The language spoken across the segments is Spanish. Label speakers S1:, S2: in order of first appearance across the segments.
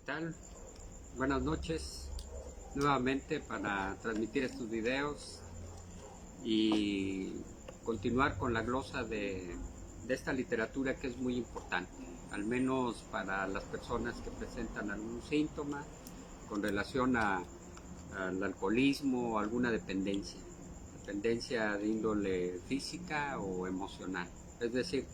S1: tal? Buenas noches nuevamente para transmitir estos videos y continuar con la glosa de esta literatura que es muy importante, al menos para las personas que presentan algún síntoma con relación al alcoholismo o alguna dependencia de índole física o emocional. Es decir,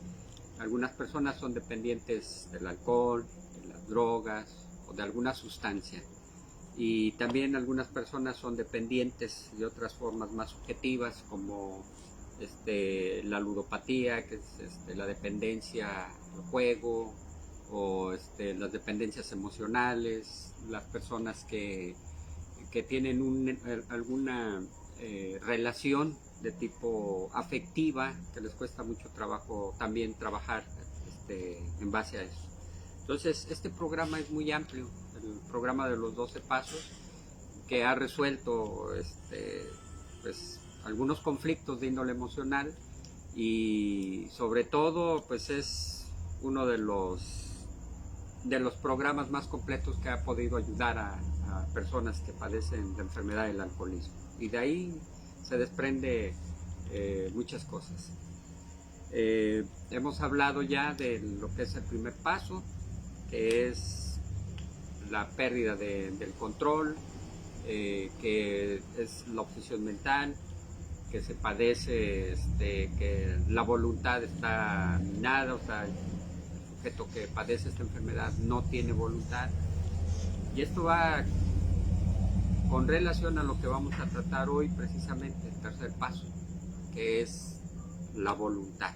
S1: algunas personas son dependientes del alcohol, de las drogas o de alguna sustancia. Y también algunas personas son dependientes de otras formas más subjetivas como la ludopatía, que es la dependencia al juego, o las dependencias emocionales, las personas que tienen alguna relación de tipo afectiva, que les cuesta mucho trabajo también trabajar en base a eso. Entonces, este programa es muy amplio, el programa de los 12 pasos, que ha resuelto pues, algunos conflictos de índole emocional y sobre todo pues es uno de los programas más completos que ha podido ayudar a personas que padecen de enfermedad del alcoholismo, y de ahí se desprende muchas cosas. Hemos hablado ya de lo que es el primer paso, que es la pérdida del control, que es la obsesión mental, que se padece, que la voluntad está minada, o sea, el sujeto que padece esta enfermedad no tiene voluntad. Y esto va con relación a lo que vamos a tratar hoy, precisamente el tercer paso, que es la voluntad.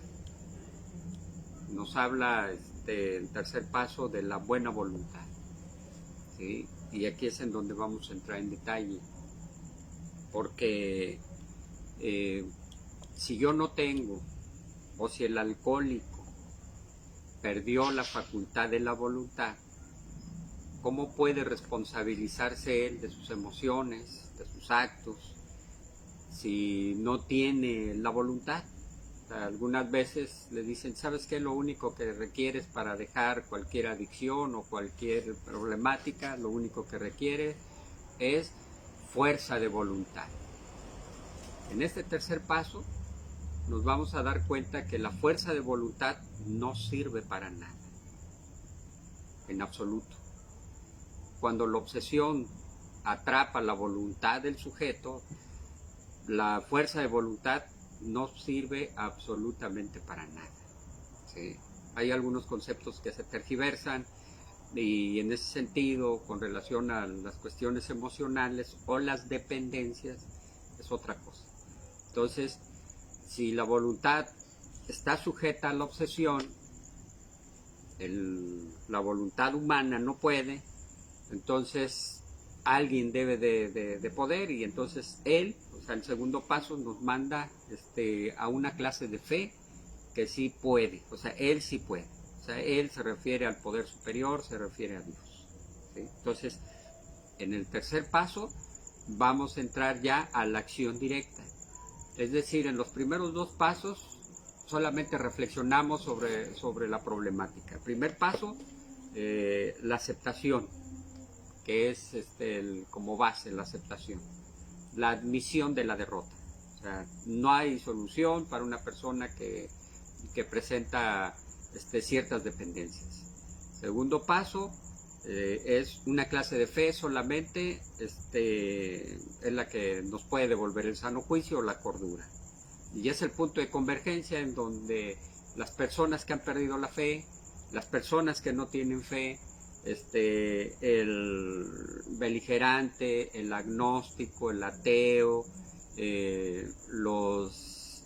S1: Nos habla el tercer paso de la buena voluntad, ¿sí? Y aquí es en donde vamos a entrar en detalle, porque si yo no tengo, o si el alcohólico perdió la facultad de la voluntad, ¿cómo puede responsabilizarse él de sus emociones, de sus actos, si no tiene la voluntad? O sea, algunas veces le dicen, ¿sabes qué? Lo único que requieres para dejar cualquier adicción o cualquier problemática, lo único que requiere es fuerza de voluntad. En este tercer paso nos vamos a dar cuenta que la fuerza de voluntad no sirve para nada, en absoluto. Cuando la obsesión atrapa la voluntad del sujeto, la fuerza de voluntad no sirve absolutamente para nada, ¿sí? Hay algunos conceptos que se tergiversan, y en ese sentido, con relación a las cuestiones emocionales o las dependencias, es otra cosa. Entonces, si la voluntad está sujeta a la obsesión, la voluntad humana no puede, entonces alguien debe de poder, y entonces él, o sea, el segundo paso nos manda a una clase de fe que sí puede, o sea, él sí puede, o sea, él se refiere al poder superior, se refiere a Dios, ¿sí? Entonces, en el tercer paso vamos a entrar ya a la acción directa, es decir, en los primeros dos pasos solamente reflexionamos sobre la problemática. El primer paso, la aceptación, que es como base la aceptación, la admisión de la derrota. O sea, no hay solución para una persona que presenta ciertas dependencias. Segundo paso, es una clase de fe solamente, es la que nos puede devolver el sano juicio o la cordura. Y es el punto de convergencia en donde las personas que han perdido la fe, las personas que no tienen fe, el beligerante, el agnóstico, el ateo, los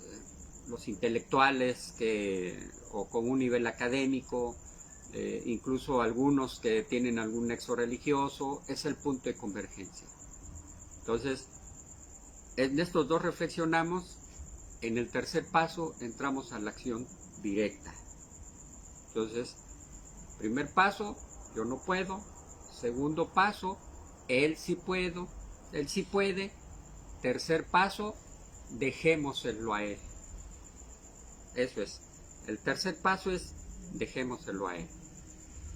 S1: intelectuales o con un nivel académico, incluso algunos que tienen algún nexo religioso, es el punto de convergencia. Entonces, en estos dos reflexionamos. En el tercer paso entramos a la acción directa. Entonces, primer paso, yo no puedo. Segundo paso, él sí puede. Tercer paso, dejémoselo a él. Eso es. El tercer paso es dejémoselo a él.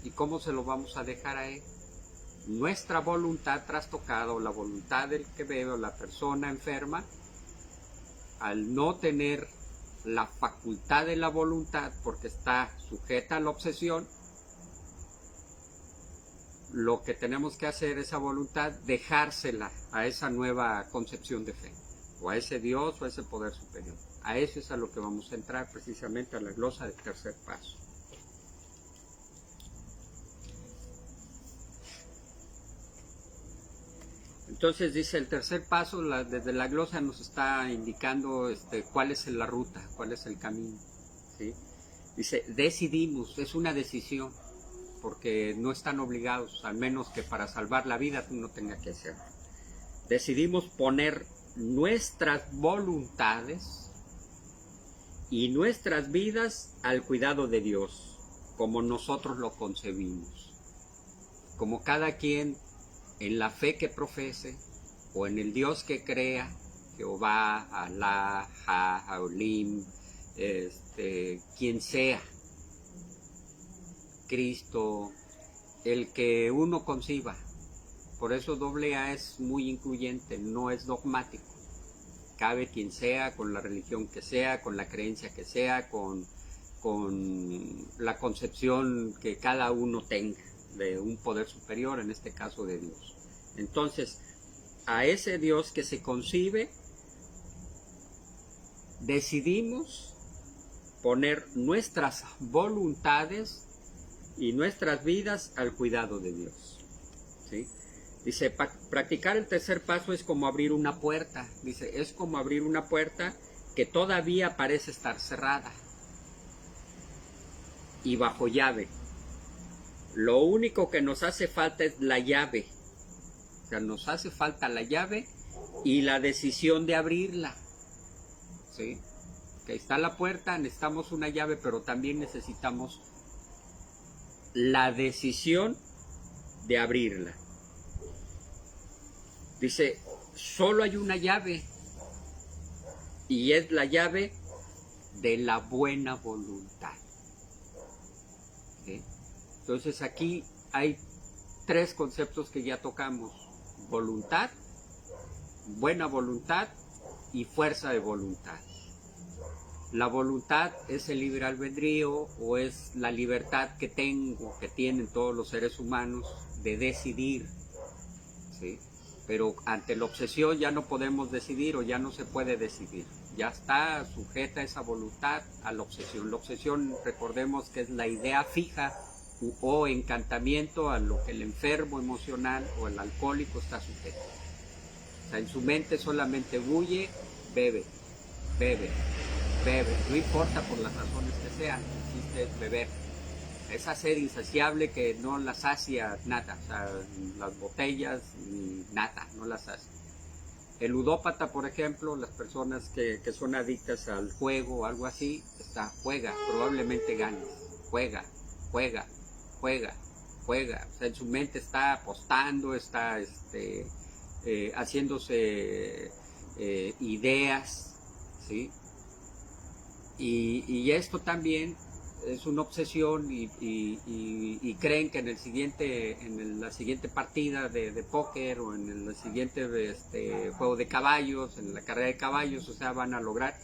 S1: ¿Y cómo se lo vamos a dejar a él? nuestra voluntad trastocada o la voluntad del que bebe o la persona enferma, al no tener la facultad de la voluntad porque está sujeta a la obsesión, lo que tenemos que hacer, esa voluntad, dejársela a esa nueva concepción de fe, o a ese Dios o a ese poder superior. A eso es a lo que vamos a entrar, precisamente a la glosa del tercer paso. Entonces dice el tercer paso, desde la glosa nos está indicando cuál es la ruta, cuál es el camino, ¿sí? Dice, decidimos, es una decisión, porque no están obligados, al menos que para salvar la vida tú no tengas que hacerlo. Decidimos poner nuestras voluntades y nuestras vidas al cuidado de Dios, como nosotros lo concebimos, como cada quien en la fe que profese o en el Dios que crea, Jehová, Alá, Haolim, quien sea, Cristo, el que uno conciba. Por eso AA es muy incluyente, no es dogmático. Cabe quien sea, con la religión que sea, con la creencia que sea, con la concepción que cada uno tenga de un poder superior, en este caso de Dios. Entonces, a ese Dios que se concibe, decidimos poner nuestras voluntades y nuestras vidas al cuidado de Dios, ¿sí? Dice, practicar el tercer paso es como abrir una puerta. Dice, es como abrir una puerta que todavía parece estar cerrada y bajo llave. Lo único que nos hace falta es la llave. O sea, nos hace falta la llave y la decisión de abrirla, ¿sí? Que está la puerta, necesitamos una llave, pero también necesitamos la decisión de abrirla. Dice, solo hay una llave, y es la llave de la buena voluntad, ¿sí? Entonces aquí hay tres conceptos que ya tocamos: voluntad, buena voluntad y fuerza de voluntad. La voluntad es el libre albedrío, o es la libertad que tienen todos los seres humanos de decidir, ¿sí? Pero ante la obsesión ya no podemos decidir, o ya no se puede decidir. Ya está sujeta esa voluntad a la obsesión. La obsesión, recordemos que es la idea fija o encantamiento a lo que el enfermo emocional o el alcohólico está sujeto. O sea, en su mente solamente bulle, bebe, bebe, bebe, no importa por las razones que sean, existe es beber. Esa sed insaciable que no la sacia nada, o sea, las botellas ni nada, no la sacia. El ludópata, por ejemplo, las personas que son adictas al juego o algo así, juega, probablemente gane, juega, juega, juega, juega. O sea, en su mente está apostando, está haciéndose ideas, ¿sí? Y esto también es una obsesión, y creen que en la siguiente partida de póker, o en el siguiente juego de caballos, en la carrera de caballos, o sea, van a lograr.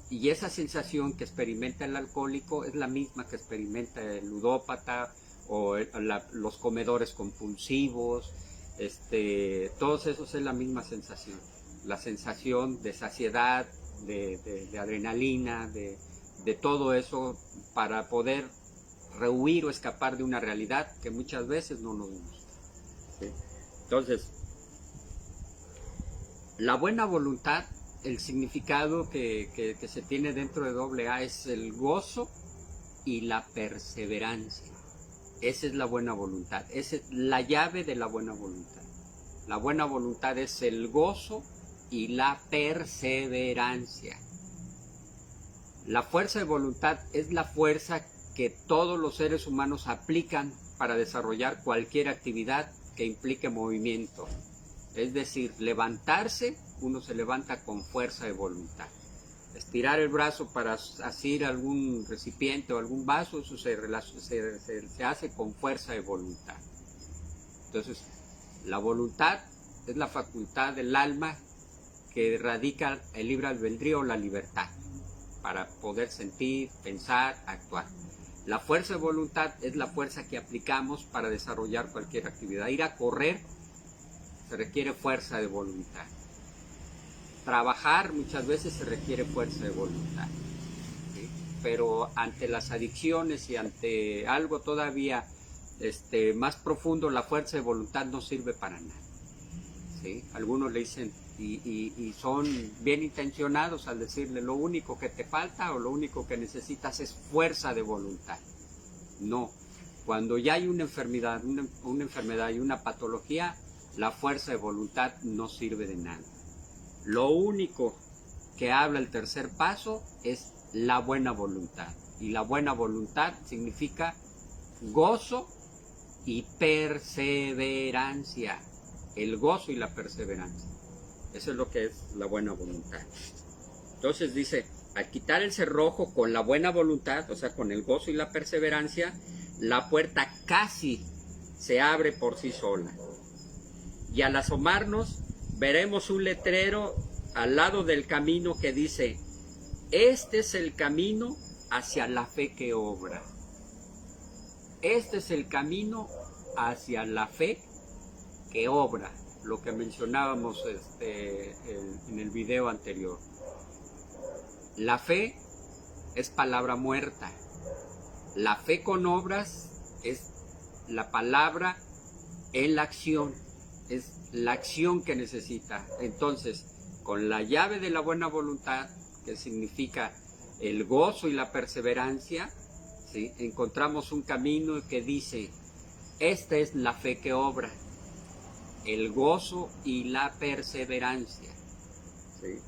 S1: Y esa sensación que experimenta el alcohólico es la misma que experimenta el ludópata o los comedores compulsivos. Todos esos es la misma sensación. La sensación de saciedad, de adrenalina, de todo eso, para poder rehuir o escapar de una realidad que muchas veces no nos gusta, ¿sí? Entonces, la buena voluntad, el significado que se tiene dentro de AA es el gozo y la perseverancia. Esa es la buena voluntad, esa es la llave de la buena voluntad. La buena voluntad es el gozo y la perseverancia. La fuerza de voluntad es la fuerza que todos los seres humanos aplican para desarrollar cualquier actividad que implique movimiento. Es decir, levantarse, uno se levanta con fuerza de voluntad. Estirar el brazo para asir algún recipiente o algún vaso, eso se hace con fuerza de voluntad. Entonces, La voluntad es la facultad del alma que radica el libre albedrío, la libertad, para poder sentir, pensar, actuar. La fuerza de voluntad es la fuerza que aplicamos para desarrollar cualquier actividad. Ir a correr se requiere fuerza de voluntad. Trabajar muchas veces se requiere fuerza de voluntad. ¿Sí? Pero ante las adicciones y ante algo todavía más profundo, la fuerza de voluntad no sirve para nada. ¿Sí? Algunos le dicen, y son bien intencionados al decirle, lo único que te falta o lo único que necesitas es fuerza de voluntad. No, cuando ya hay una enfermedad y una patología, la fuerza de voluntad no sirve de nada. Lo único que habla el tercer paso es la buena voluntad. Y la buena voluntad significa gozo y perseverancia. El gozo y la perseverancia. Eso es lo que es la buena voluntad. Entonces dice, al quitar el cerrojo con la buena voluntad, o sea, con el gozo y la perseverancia, la puerta casi se abre por sí sola. Y al asomarnos, veremos un letrero al lado del camino que dice, este es el camino hacia la fe que obra. Este es el camino hacia la fe que obra, lo que mencionábamos en el video anterior. La fe es palabra muerta. La fe con obras es la palabra en la acción. Es la acción que necesita. Entonces, con la llave de la buena voluntad, que significa el gozo y la perseverancia, ¿sí? Encontramos un camino que dice, esta es la fe que obra, el gozo y la perseverancia. ¿Sí?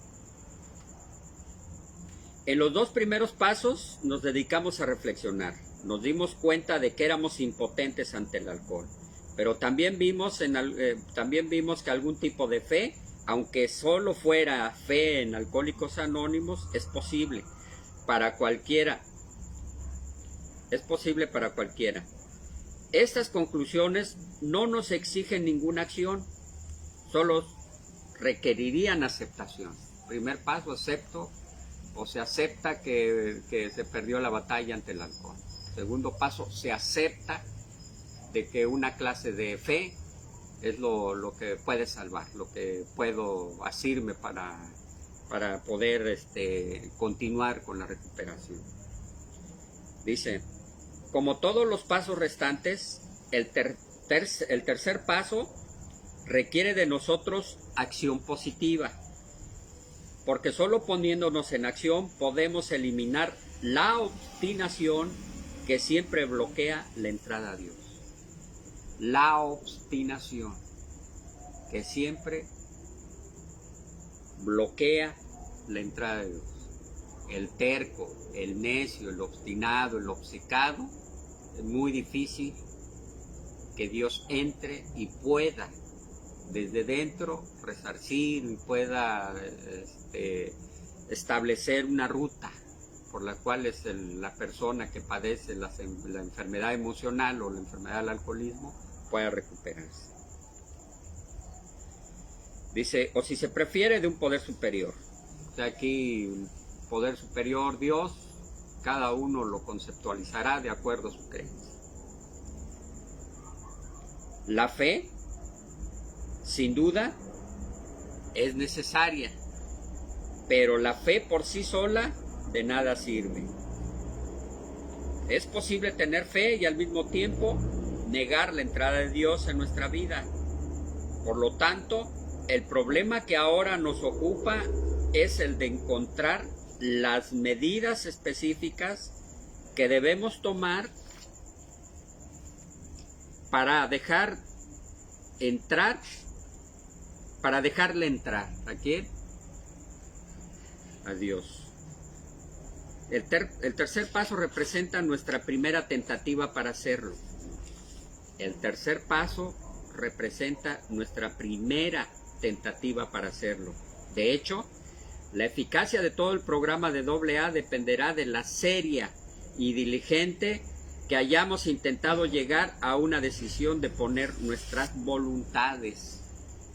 S1: En los dos primeros pasos nos dedicamos a reflexionar. Nos dimos cuenta de que éramos impotentes ante el alcohol. Pero también vimos que algún tipo de fe, aunque solo fuera fe en Alcohólicos Anónimos, es posible para cualquiera. Es posible para cualquiera. Estas conclusiones no nos exigen ninguna acción, solo requerirían aceptación. Primer paso, acepto, o se acepta que se perdió la batalla ante el alcohol. Segundo paso, se acepta de que una clase de fe es lo que puede salvar, lo que puedo asirme para poder continuar con la recuperación. Dice, como todos los pasos restantes, el tercer paso requiere de nosotros acción positiva, porque solo poniéndonos en acción podemos eliminar la obstinación que siempre bloquea la entrada a Dios. La obstinación que siempre bloquea la entrada de Dios. El terco, el necio, el obstinado, el obcecado, es muy difícil que Dios entre y pueda desde dentro resarcir y pueda establecer una ruta por la cual la persona que padece la enfermedad emocional o la enfermedad del alcoholismo pueda recuperarse. Dice, o si se prefiere, de un poder superior. O sea, aquí un poder superior, Dios, cada uno lo conceptualizará de acuerdo a su creencia. La fe, sin duda, es necesaria, pero la fe por sí sola de nada sirve. Es posible tener fe y al mismo tiempo negar la entrada de Dios en nuestra vida. Por lo tanto, el problema que ahora nos ocupa es el de encontrar las medidas específicas que debemos tomar para dejarle entrar. ¿A quién? A Dios. El tercer paso representa nuestra primera tentativa para hacerlo. El tercer paso representa nuestra primera tentativa para hacerlo. De hecho, la eficacia de todo el programa de AA dependerá de la seria y diligente que hayamos intentado llegar a una decisión de poner nuestras voluntades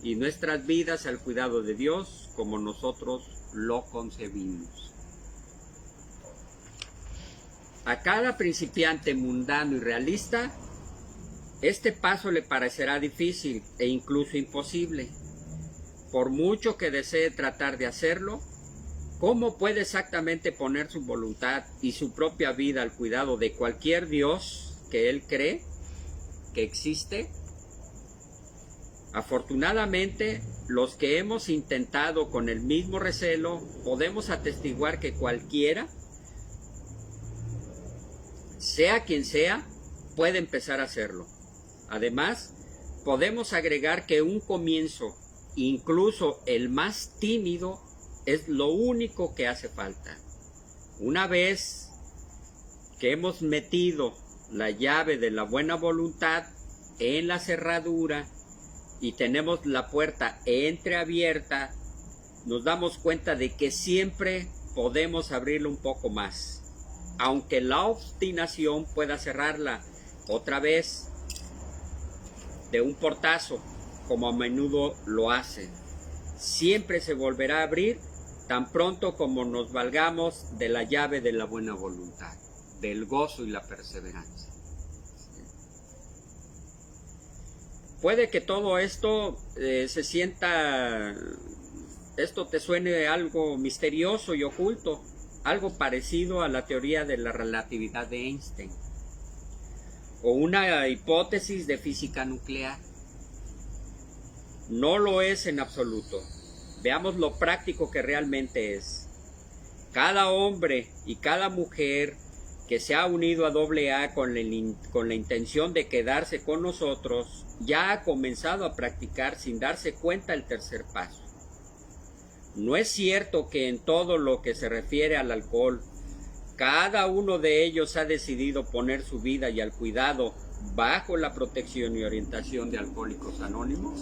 S1: y nuestras vidas al cuidado de Dios como nosotros lo concebimos. A cada principiante mundano y realista, este paso le parecerá difícil e incluso imposible. Por mucho que desee tratar de hacerlo, ¿cómo puede exactamente poner su voluntad y su propia vida al cuidado de cualquier Dios que él cree que existe? Afortunadamente, los que hemos intentado con el mismo recelo, podemos atestiguar que cualquiera, sea quien sea, puede empezar a hacerlo. Además, podemos agregar que un comienzo, incluso el más tímido, es lo único que hace falta. Una vez que hemos metido la llave de la buena voluntad en la cerradura y tenemos la puerta entreabierta, nos damos cuenta de que siempre podemos abrirla un poco más, aunque la obstinación pueda cerrarla otra vez de un portazo, como a menudo lo hace. Siempre se volverá a abrir tan pronto como nos valgamos de la llave de la buena voluntad, del gozo y la perseverancia. Puede que todo esto esto te suene algo misterioso y oculto, algo parecido a la teoría de la relatividad de Einstein, o una hipótesis de física nuclear. No lo es en absoluto. Veamos lo práctico que realmente es. Cada hombre y cada mujer que se ha unido a AA con la intención de quedarse con nosotros, ya ha comenzado a practicar sin darse cuenta el tercer paso. No es cierto que en todo lo que se refiere al alcohol, cada uno de ellos ha decidido poner su vida y al cuidado bajo la protección y orientación de Alcohólicos Anónimos.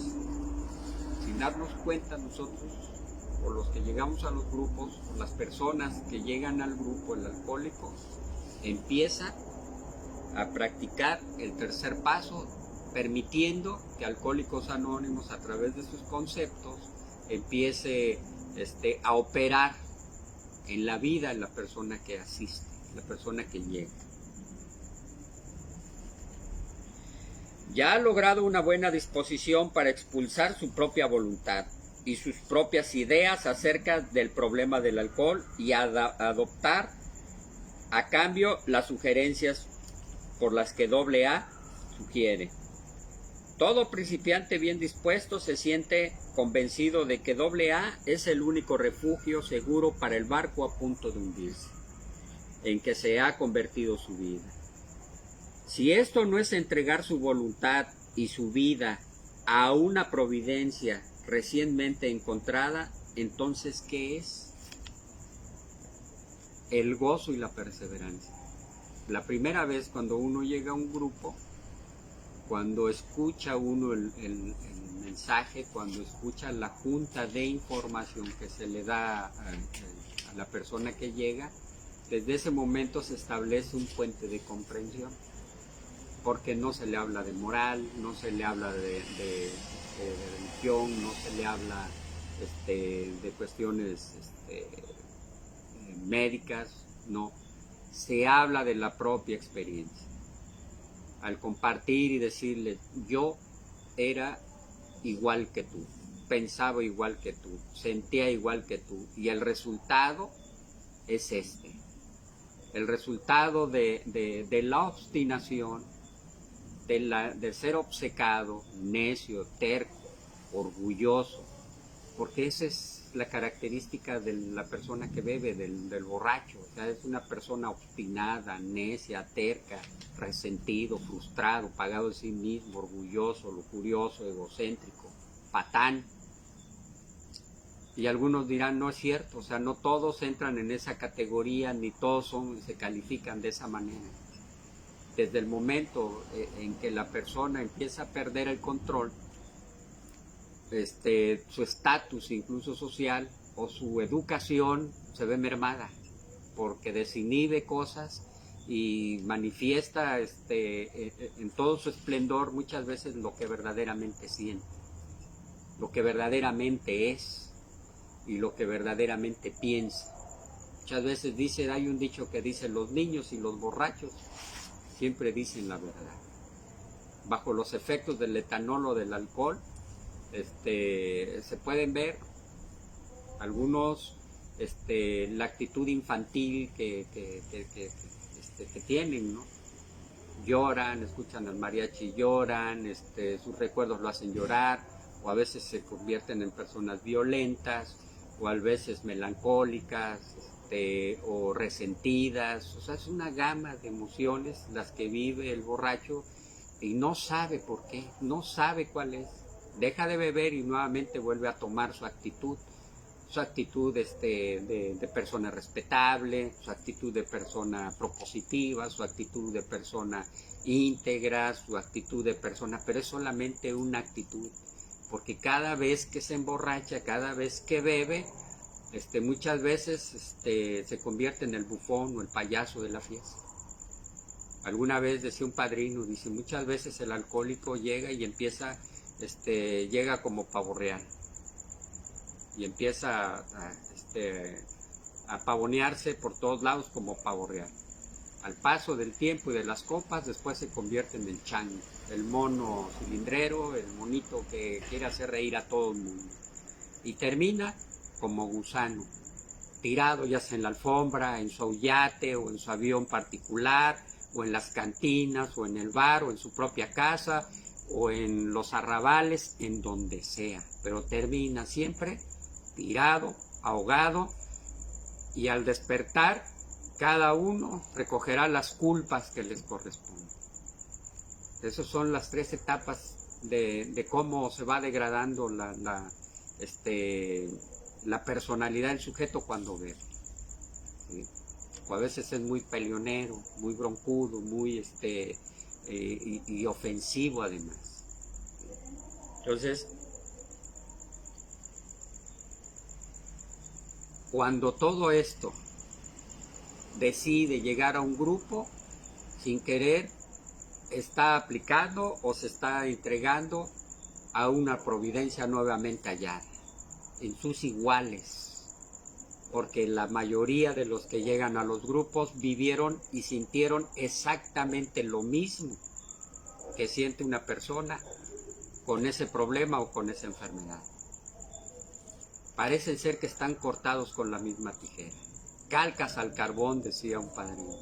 S1: Sin darnos cuenta nosotros, o los que llegamos a los grupos, o las personas que llegan al grupo, el alcohólico, empieza a practicar el tercer paso, permitiendo que Alcohólicos Anónimos, a través de sus conceptos, empiece a operar en la vida de la persona que asiste, la persona que llega. Ya ha logrado una buena disposición para expulsar su propia voluntad y sus propias ideas acerca del problema del alcohol y adoptar a cambio las sugerencias por las que AA sugiere. Todo principiante bien dispuesto se siente convencido de que AA es el único refugio seguro para el barco a punto de hundirse, en que se ha convertido su vida. Si esto no es entregar su voluntad y su vida a una providencia recientemente encontrada, entonces ¿qué es? El gozo y la perseverancia. La primera vez cuando uno llega a un grupo, cuando escucha uno el mensaje, cuando escucha la junta de información que se le da a la persona que llega, desde ese momento se establece un puente de comprensión, porque no se le habla de moral, no se le habla de religión, no se le habla de cuestiones médicas, no, se habla de la propia experiencia. Al compartir y decirle, yo era igual que tú, pensaba igual que tú, sentía igual que tú, y el resultado es el resultado de la obstinación, de ser obcecado, necio, terco, orgulloso, porque esa es la característica de la persona que bebe, del borracho. O sea, es una persona obstinada, necia, terca, resentido, frustrado, pagado de sí mismo, orgulloso, lujurioso, egocéntrico, patán. Y algunos dirán, no es cierto, o sea, no todos entran en esa categoría, ni todos se califican de esa manera. Desde el momento en que la persona empieza a perder el control, su estatus incluso social o su educación se ve mermada, porque desinhibe cosas y manifiesta en todo su esplendor muchas veces lo que verdaderamente siente, lo que verdaderamente es y lo que verdaderamente piensa. Muchas veces hay un dicho que dice: los niños y los borrachos siempre dicen la verdad. Bajo los efectos del etanol o del alcohol, se pueden ver algunos, la actitud infantil que tienen, ¿no? Lloran, escuchan al mariachi, lloran, sus recuerdos lo hacen llorar, o a veces se convierten en personas violentas, o a veces melancólicas, o resentidas. O sea, es una gama de emociones las que vive el borracho y no sabe por qué, no sabe cuál es. Deja de beber y nuevamente vuelve a tomar su actitud de persona respetable, su actitud de persona propositiva, su actitud de persona íntegra, su actitud de persona, pero es solamente una actitud, porque cada vez que se emborracha, cada vez que bebe, muchas veces se convierte en el bufón o el payaso de la fiesta. Alguna vez decía un padrino, dice, muchas veces el alcohólico llega y empieza, llega como pavo real y empieza a pavonearse por todos lados como pavo real. Al paso del tiempo y de las copas, después se convierte en el chango, el mono cilindrero, el monito que quiere hacer reír a todo el mundo. Y termina como gusano, tirado ya sea en la alfombra, en su yate o en su avión particular, o en las cantinas, o en el bar, o en su propia casa, o en los arrabales, en donde sea. Pero termina siempre tirado, ahogado, y al despertar, cada uno recogerá las culpas que les corresponden. Esas son las 3 etapas de cómo se va degradando la personalidad del sujeto cuando bebe. ¿Sí? O a veces es muy peleonero, muy broncudo, muy y ofensivo además. Entonces, cuando todo esto decide llegar a un grupo, sin querer, está aplicando o se está entregando a una providencia nuevamente hallada, en sus iguales, porque la mayoría de los que llegan a los grupos vivieron y sintieron exactamente lo mismo que siente una persona con ese problema o con esa enfermedad. Parecen ser que están cortados con la misma tijera. Calcas al carbón, decía un padrino.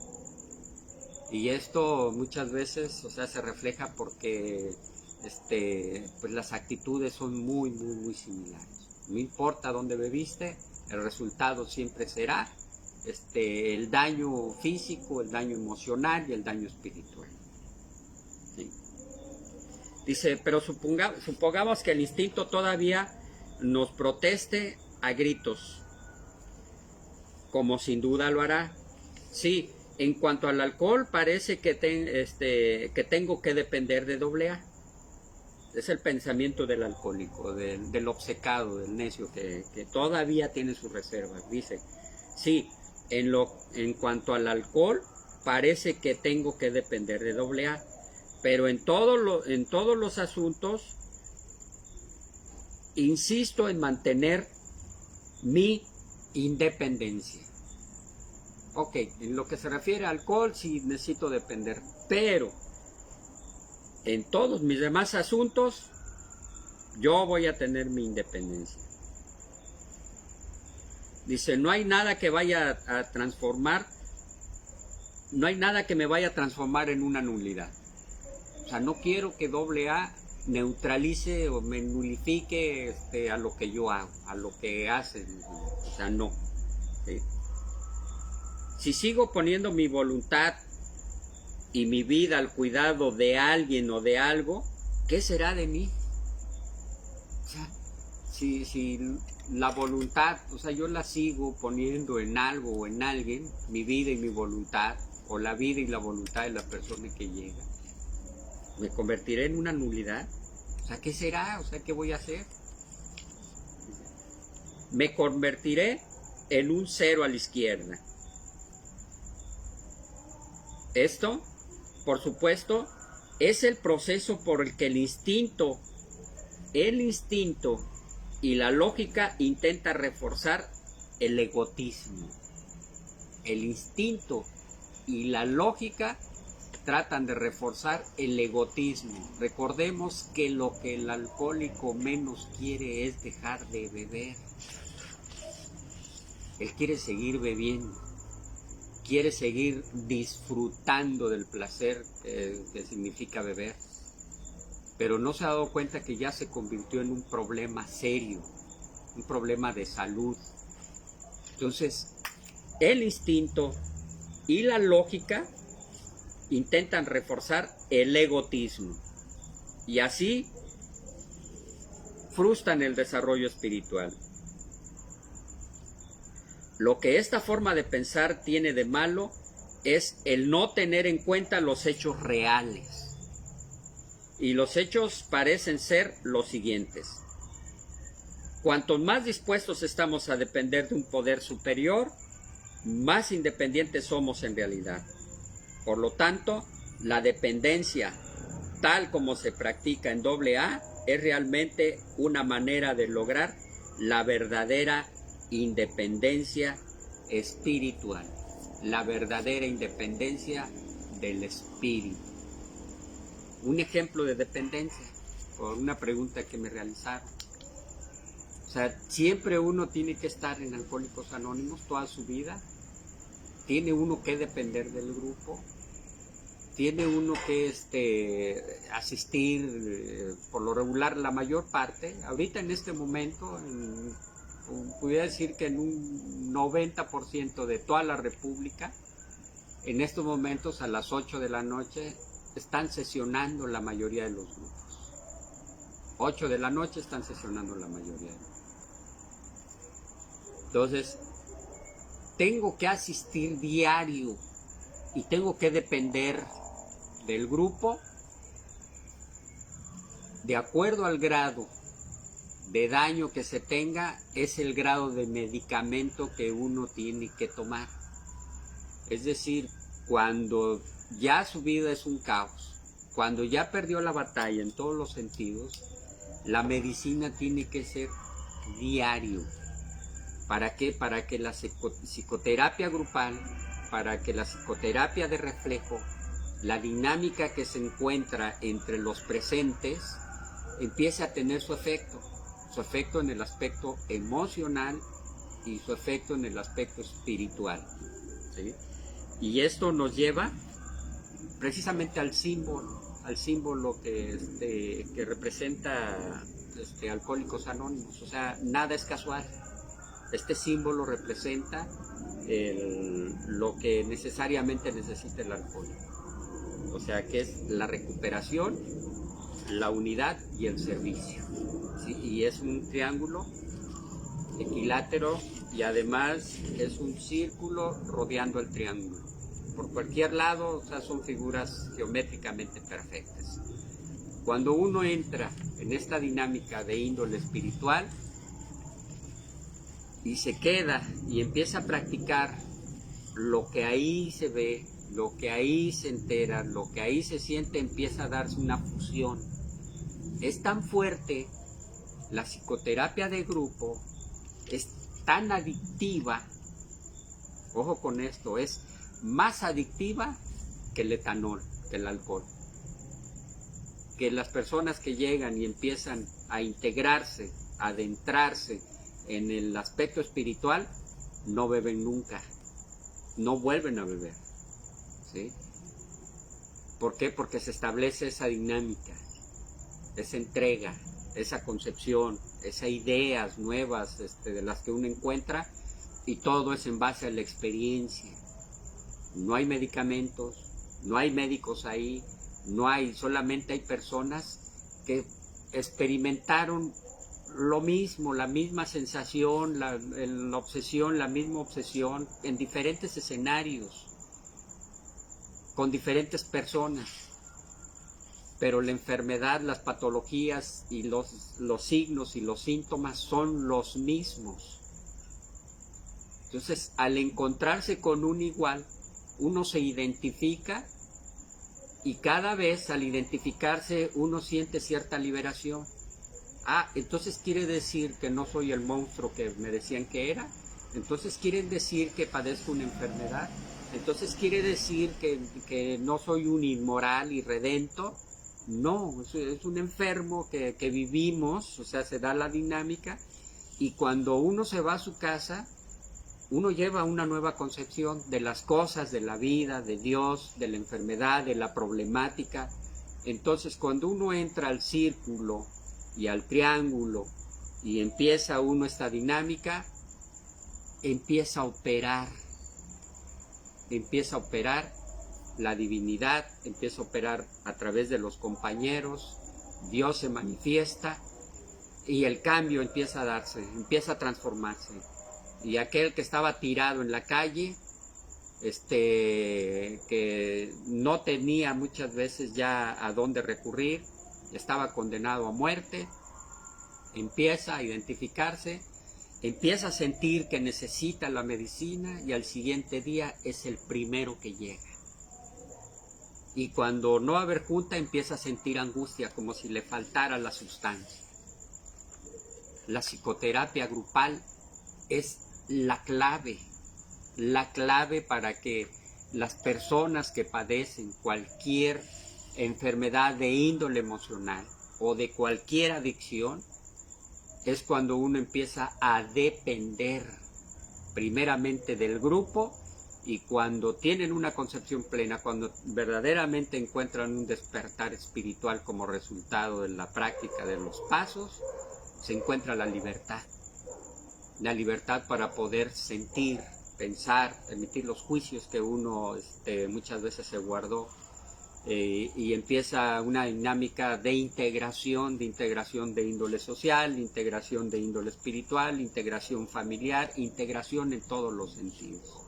S1: Y esto muchas veces, o sea, se refleja porque pues las actitudes son muy, muy, muy similares. No importa dónde bebiste, el resultado siempre será el daño físico, el daño emocional y el daño espiritual. ¿Sí? Dice, pero supongamos que el instinto todavía nos proteste a gritos, como sin duda lo hará. Sí, en cuanto al alcohol, parece que tengo que depender de AA. Es el pensamiento del alcohólico, del obcecado, del necio, que todavía tiene sus reservas. Dice, sí, en cuanto al alcohol, parece que tengo que depender de AA, pero en todos los asuntos, insisto en mantener mi independencia. Ok, en lo que se refiere al alcohol, sí necesito depender, pero en todos mis demás asuntos, yo voy a tener mi independencia. Dice, no hay nada que vaya a transformar, no hay nada que me vaya a transformar en una nulidad. O sea, no quiero que AA neutralice o me nulifique a lo que yo hago, a lo que hacen. O sea, no. ¿Sí? Si sigo poniendo mi voluntad y mi vida al cuidado de alguien o de algo, ¿qué será de mí? O sea, si la voluntad, o sea, yo la sigo poniendo en algo o en alguien, mi vida y mi voluntad, o la vida y la voluntad de la persona que llega, ¿me convertiré en una nulidad? O sea, ¿qué será? O sea, ¿qué voy a hacer? Me convertiré en un 0 a la izquierda. Esto, por supuesto, es el proceso por el que el instinto y la lógica intenta reforzar el egotismo. El instinto y la lógica tratan de reforzar el egotismo. Recordemos que lo que el alcohólico menos quiere es dejar de beber. Él quiere seguir bebiendo, quiere seguir disfrutando del placer que significa beber, pero no se ha dado cuenta que ya se convirtió en un problema serio, un problema de salud. Entonces, el instinto y la lógica intentan reforzar el egotismo y así frustran el desarrollo espiritual. Lo que esta forma de pensar tiene de malo es el no tener en cuenta los hechos reales. Y los hechos parecen ser los siguientes. Cuanto más dispuestos estamos a depender de un poder superior, más independientes somos en realidad. Por lo tanto, la dependencia, tal como se practica en AA, es realmente una manera de lograr la verdadera independencia espiritual, la verdadera independencia del espíritu. Un ejemplo de dependencia, por una pregunta que me realizaron. O sea, siempre uno tiene que estar en Alcohólicos Anónimos toda su vida. Tiene uno que depender del grupo. Tiene uno que asistir, por lo regular, la mayor parte. Ahorita en este momento, pudiera decir que en un 90% de toda la República, en estos momentos a las 8 de la noche, están sesionando la mayoría de los grupos. 8 de la noche están sesionando la mayoría de los grupos. Entonces, tengo que asistir diario y tengo que depender del grupo de acuerdo al grado de daño que se tenga, es el grado de medicamento que uno tiene que tomar. Es decir, cuando ya su vida es un caos, cuando ya perdió la batalla en todos los sentidos, la medicina tiene que ser diario. ¿Para qué? Para que la psicoterapia grupal, para que la psicoterapia de reflejo, la dinámica que se encuentra entre los presentes, empiece a tener su efecto en el aspecto emocional y su efecto en el aspecto espiritual, ¿sí? Y esto nos lleva precisamente al símbolo que representa Alcohólicos Anónimos. O sea, nada es casual. Este símbolo representa lo que necesariamente necesita el alcohólico. O sea, que es la recuperación, la unidad y el servicio, ¿sí? Y es un triángulo equilátero y además es un círculo rodeando el triángulo. Por cualquier lado, o sea, son figuras geométricamente perfectas. Cuando uno entra en esta dinámica de índole espiritual y se queda y empieza a practicar lo que ahí se ve, lo que ahí se entera, lo que ahí se siente, empieza a darse una fusión. Es tan fuerte la psicoterapia de grupo, es tan adictiva, ojo con esto, es más adictiva que el etanol, que el alcohol. Que las personas que llegan y empiezan a integrarse, a adentrarse en el aspecto espiritual, no beben nunca, no vuelven a beber, ¿sí? ¿Por qué? Porque se establece esa dinámica, esa entrega, esa concepción, esas ideas nuevas de las que uno encuentra, y todo es en base a la experiencia. No hay medicamentos, no hay médicos ahí, solamente hay personas que experimentaron lo mismo, la misma sensación, la obsesión, la misma obsesión, en diferentes escenarios, con diferentes personas. Pero la enfermedad, las patologías y los signos y los síntomas son los mismos. Entonces, al encontrarse con un igual, uno se identifica y cada vez al identificarse uno siente cierta liberación. Ah, entonces quiere decir que no soy el monstruo que me decían que era. Entonces quiere decir que padezco una enfermedad. Entonces quiere decir que no soy un inmoral irredento. No, es un enfermo que vivimos, o sea, se da la dinámica. Y cuando uno se va a su casa, uno lleva una nueva concepción de las cosas, de la vida, de Dios, de la enfermedad, de la problemática. Entonces, cuando uno entra al círculo y al triángulo y empieza uno esta dinámica, empieza a operar la divinidad, empieza a operar a través de los compañeros, Dios se manifiesta y el cambio empieza a darse, empieza a transformarse. Y aquel que estaba tirado en la calle, que no tenía muchas veces ya a dónde recurrir, estaba condenado a muerte, empieza a identificarse, empieza a sentir que necesita la medicina y al siguiente día es el primero que llega. Y cuando no haber junta empieza a sentir angustia como si le faltara la sustancia. La psicoterapia grupal es la clave para que las personas que padecen cualquier enfermedad de índole emocional o de cualquier adicción, es cuando uno empieza a depender primeramente del grupo y cuando tienen una concepción plena, cuando verdaderamente encuentran un despertar espiritual como resultado de la práctica de los pasos, se encuentra la libertad para poder sentir, pensar, emitir los juicios que uno muchas veces se guardó, y empieza una dinámica de integración de índole social, de integración de índole espiritual, integración familiar, integración en todos los sentidos.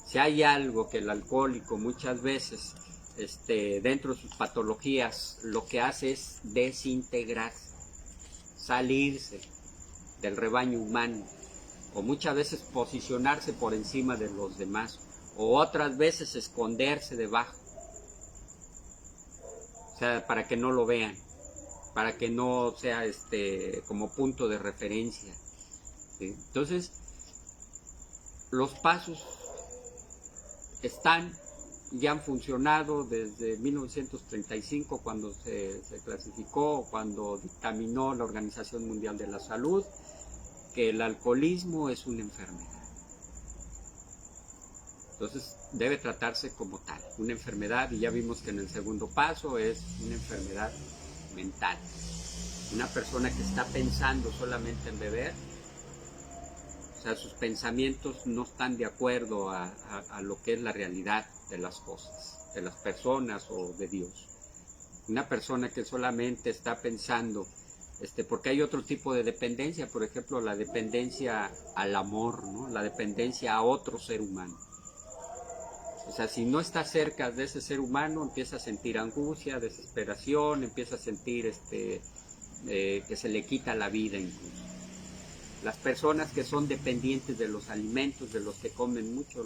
S1: Si hay algo que el alcohólico muchas veces dentro de sus patologías lo que hace es desintegrarse, salirse del rebaño humano, o muchas veces posicionarse por encima de los demás, o otras veces esconderse debajo, o sea, para que no lo vean, para que no sea como punto de referencia, ¿sí? Entonces, los pasos ya han funcionado desde 1935, cuando se clasificó, cuando dictaminó la Organización Mundial de la Salud que el alcoholismo es una enfermedad. Entonces debe tratarse como tal, una enfermedad, y ya vimos que en el segundo paso es una enfermedad mental. Una persona que está pensando solamente en beber, o sea, sus pensamientos no están de acuerdo a lo que es la realidad de las cosas, de las personas o de Dios. Una persona que solamente está pensando, porque hay otro tipo de dependencia, por ejemplo, la dependencia al amor, ¿no? La dependencia a otro ser humano. O sea, si no está cerca de ese ser humano, empieza a sentir angustia, desesperación, empieza a sentir que se le quita la vida incluso. Las personas que son dependientes de los alimentos, de los que comen mucho,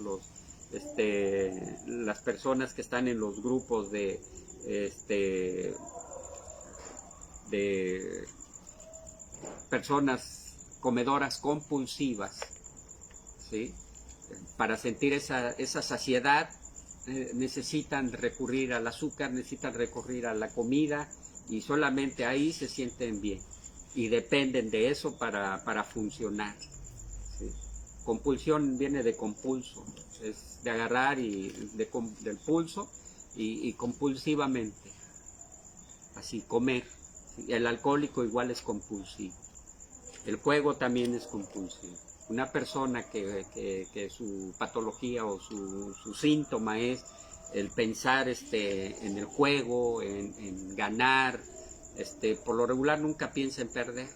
S1: las personas que están en los grupos de personas comedoras compulsivas, ¿sí? Para sentir esa saciedad necesitan recurrir al azúcar, necesitan recurrir a la comida, y solamente ahí se sienten bien y dependen de eso para funcionar, ¿sí? Compulsión viene de compulso, es de agarrar del pulso y compulsivamente, así comer. El alcohólico igual es compulsivo, el juego también es compulsivo. Una persona que su patología o su síntoma es el pensar en el juego, en ganar, por lo regular nunca piensa en perder,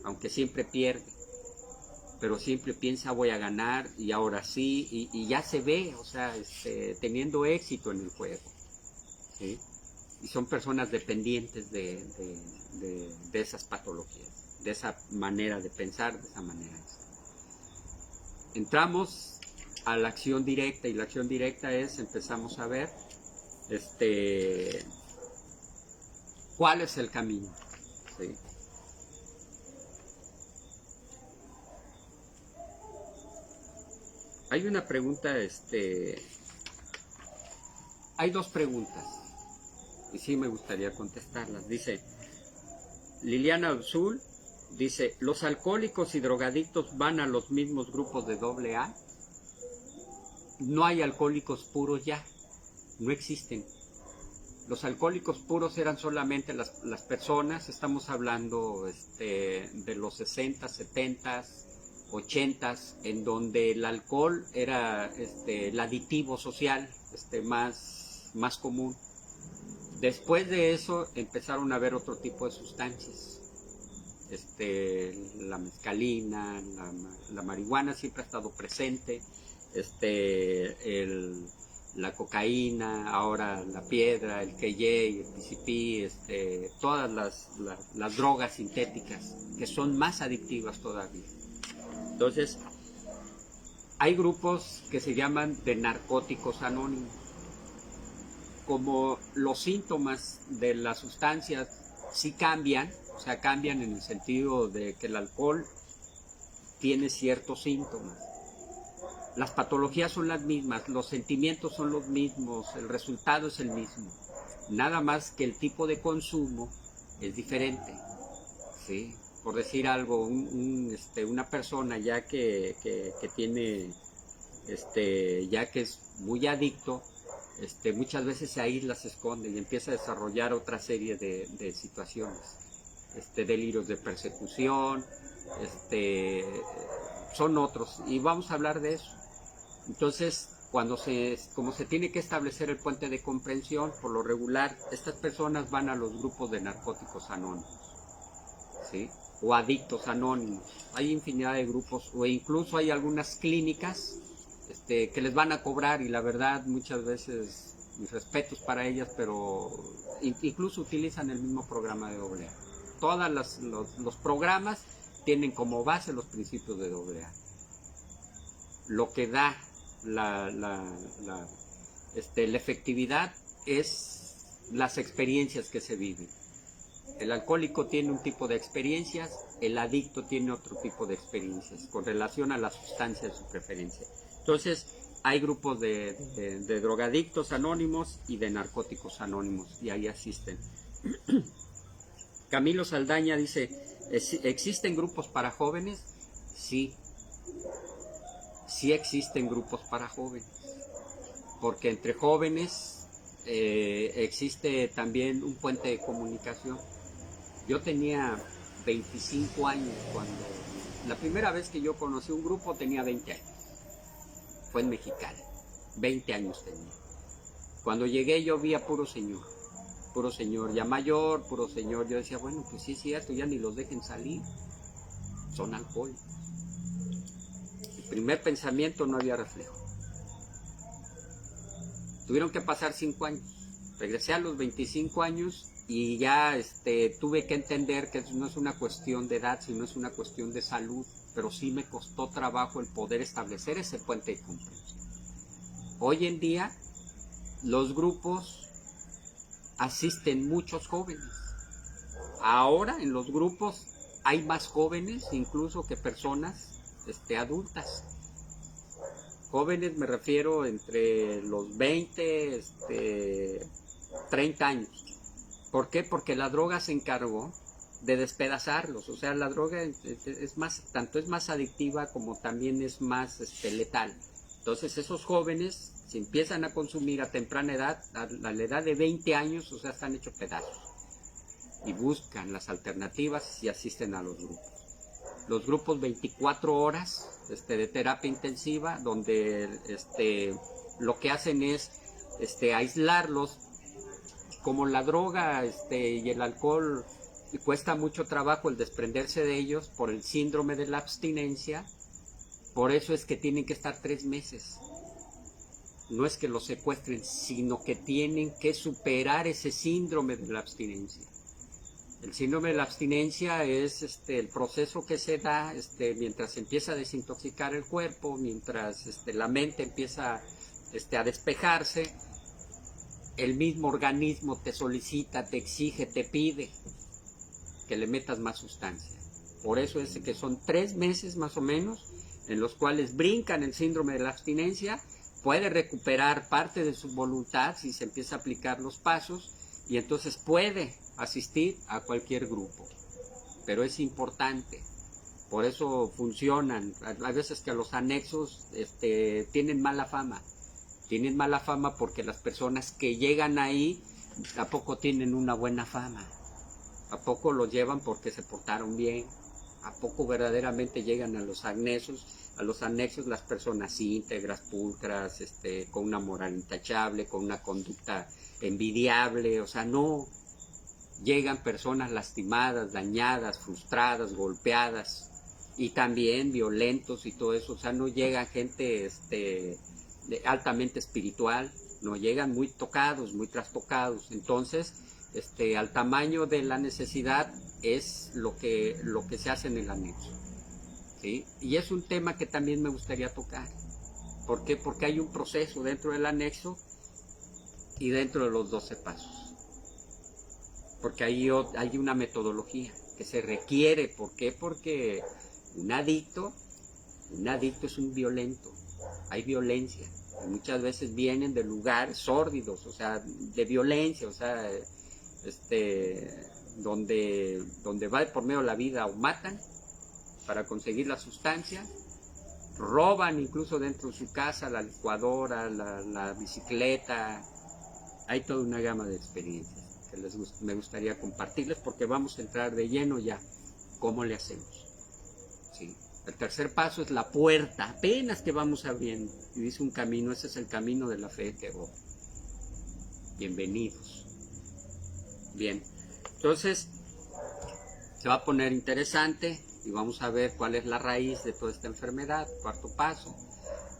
S1: aunque siempre pierde, pero siempre piensa voy a ganar y ahora sí, y ya se ve, o sea, teniendo éxito en el juego, ¿sí? Y son personas dependientes de esas patologías, de esa manera de pensar, de esa manera de ser. Entramos a la acción directa, y la acción directa es, empezamos a ver cuál es el camino, ¿sí? Hay una pregunta, hay dos preguntas, y sí me gustaría contestarlas. Dice Liliana Azul, dice, ¿los alcohólicos y drogadictos van a los mismos grupos de AA? No hay alcohólicos puros ya, no existen. Los alcohólicos puros eran solamente las personas, estamos hablando de los 60, 70, 80, en donde el alcohol era el aditivo social más común. Después de eso empezaron a haber otro tipo de sustancias. La mezcalina, la marihuana siempre ha estado presente, la cocaína, ahora la piedra, el KJ, el PCP, todas las drogas sintéticas que son más adictivas todavía. Entonces, hay grupos que se llaman de narcóticos anónimos. Como los síntomas de las sustancias sí cambian, o sea, cambian en el sentido de que el alcohol tiene ciertos síntomas. Las patologías son las mismas, los sentimientos son los mismos, el resultado es el mismo. Nada más que el tipo de consumo es diferente, ¿sí? Por decir algo, una persona ya que tiene, ya que es muy adicto, muchas veces se aísla, se esconde y empieza a desarrollar otra serie de situaciones, delirios de persecución, son otros, y vamos a hablar de eso. Entonces, como se tiene que establecer el puente de comprensión, por lo regular, estas personas van a los grupos de narcóticos anónimos, ¿sí? O adictos anónimos. Hay infinidad de grupos, o incluso hay algunas clínicas que les van a cobrar, y la verdad muchas veces, mis respetos para ellas, pero incluso utilizan el mismo programa de AA. Todos los programas tienen como base los principios de AA. Lo que da la efectividad es las experiencias que se viven. El alcohólico tiene un tipo de experiencias, el adicto tiene otro tipo de experiencias con relación a la sustancia de su preferencia. Entonces, hay grupos de drogadictos anónimos y de narcóticos anónimos, y ahí asisten. Camilo Saldaña dice, ¿existen grupos para jóvenes? Sí. Sí existen grupos para jóvenes, porque entre jóvenes existe también un puente de comunicación. Yo tenía 25 años cuando la primera vez que yo conocí un grupo, tenía 20 años. Fue en Mexicali, 20 años tenía. Cuando llegué yo vi a puro señor ya mayor, puro señor. Yo decía, bueno, pues sí es cierto, ya ni los dejen salir, son alcohólicos. Primer pensamiento, no había reflejo. Tuvieron que pasar 5 años. Regresé a los 25 años y ya tuve que entender que no es una cuestión de edad, sino es una cuestión de salud. Pero sí me costó trabajo el poder establecer ese puente de comprensión. Hoy en día, los grupos asisten muchos jóvenes. Ahora en los grupos hay más jóvenes incluso que personas adultas. Jóvenes me refiero entre los 20, 30 años. ¿Por qué? Porque la droga se encargó de despedazarlos. O sea, la droga tanto es más adictiva como también es más letal. Entonces esos jóvenes, si empiezan a consumir a temprana edad, a la edad de 20 años, o sea, están hechos pedazos. Y buscan las alternativas y asisten a los grupos. Los grupos 24 horas de terapia intensiva, donde lo que hacen es aislarlos. Como la droga y el alcohol cuesta mucho trabajo el desprenderse de ellos por el síndrome de la abstinencia, por eso es que tienen que estar 3 meses. No es que los secuestren, sino que tienen que superar ese síndrome de la abstinencia. El síndrome de la abstinencia es el proceso que se da mientras empieza a desintoxicar el cuerpo, mientras la mente empieza a despejarse, el mismo organismo te solicita, te exige, te pide que le metas más sustancia. Por eso es que son 3 meses más o menos en los cuales brincan el síndrome de la abstinencia, puede recuperar parte de su voluntad si se empieza a aplicar los pasos y entonces puede asistir a cualquier grupo. Pero es importante, por eso funcionan. Hay veces que los anexos tienen mala fama. Tienen mala fama porque las personas que llegan ahí tampoco tienen una buena fama. ¿A poco los llevan porque se portaron bien? ¿A poco verdaderamente llegan a los anexos? A los anexos las personas íntegras, pulcras, con una moral intachable, con una conducta envidiable. O sea, no. Llegan personas lastimadas, dañadas, frustradas, golpeadas y también violentos y todo eso. O sea, no llega gente altamente espiritual, no llegan muy tocados, muy trastocados. Entonces, al tamaño de la necesidad es lo que se hace en el anexo, ¿sí? Y es un tema que también me gustaría tocar. ¿Por qué? Porque hay un proceso dentro del anexo y dentro de los 12 pasos. Porque hay una metodología que se requiere. ¿Por qué? Porque un adicto es un violento. Hay violencia. Y muchas veces vienen de lugares sórdidos, o sea, de violencia, o sea, donde va por medio de la vida o matan para conseguir la sustancia, roban incluso dentro de su casa la licuadora, la bicicleta. Hay toda una gama de experiencias que me gustaría compartirles porque vamos a entrar de lleno ya. ¿Cómo le hacemos? ¿Sí? El tercer paso es la puerta, apenas que vamos abriendo. Y dice un camino, ese es el camino de la fe que voy. Bienvenidos. Bien, entonces se va a poner interesante y vamos a ver cuál es la raíz de toda esta enfermedad, cuarto paso.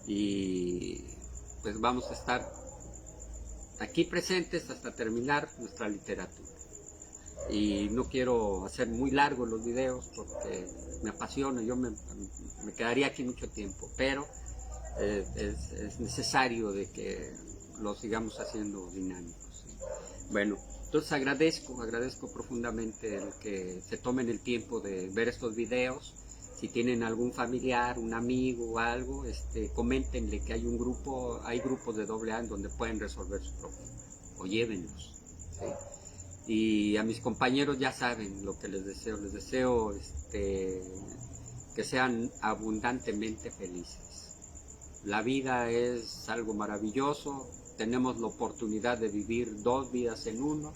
S1: Y pues vamos a estar aquí presentes hasta terminar nuestra literatura. Y no quiero hacer muy largos los videos porque me apasiona, yo me quedaría aquí mucho tiempo, pero es necesario de que lo sigamos haciendo dinámicos, ¿sí? Bueno, entonces agradezco profundamente el que se tomen el tiempo de ver estos videos. Si tienen algún familiar, un amigo o algo, coméntenle que hay grupos de AA en donde pueden resolver su problema, o llévenlos, ¿sí? Y a mis compañeros ya saben lo que les deseo que sean abundantemente felices. La vida es algo maravilloso, tenemos la oportunidad de vivir 2 vidas en uno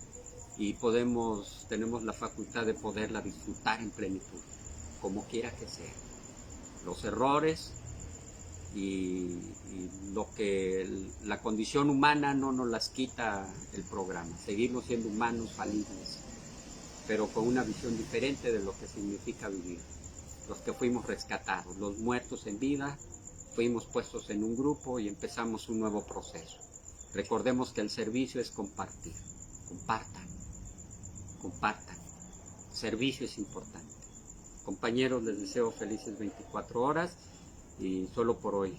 S1: y tenemos la facultad de poderla disfrutar en plenitud, como quiera que sea. Los errores y lo que la condición humana no nos las quita el programa. Seguimos siendo humanos falibles, pero con una visión diferente de lo que significa vivir. Los que fuimos rescatados, los muertos en vida, fuimos puestos en un grupo y empezamos un nuevo proceso. Recordemos que el servicio es compartir. Compartan. Servicio es importante. Compañeros, les deseo felices 24 horas y solo por hoy.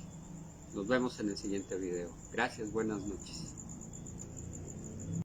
S1: Nos vemos en el siguiente video. Gracias, buenas noches.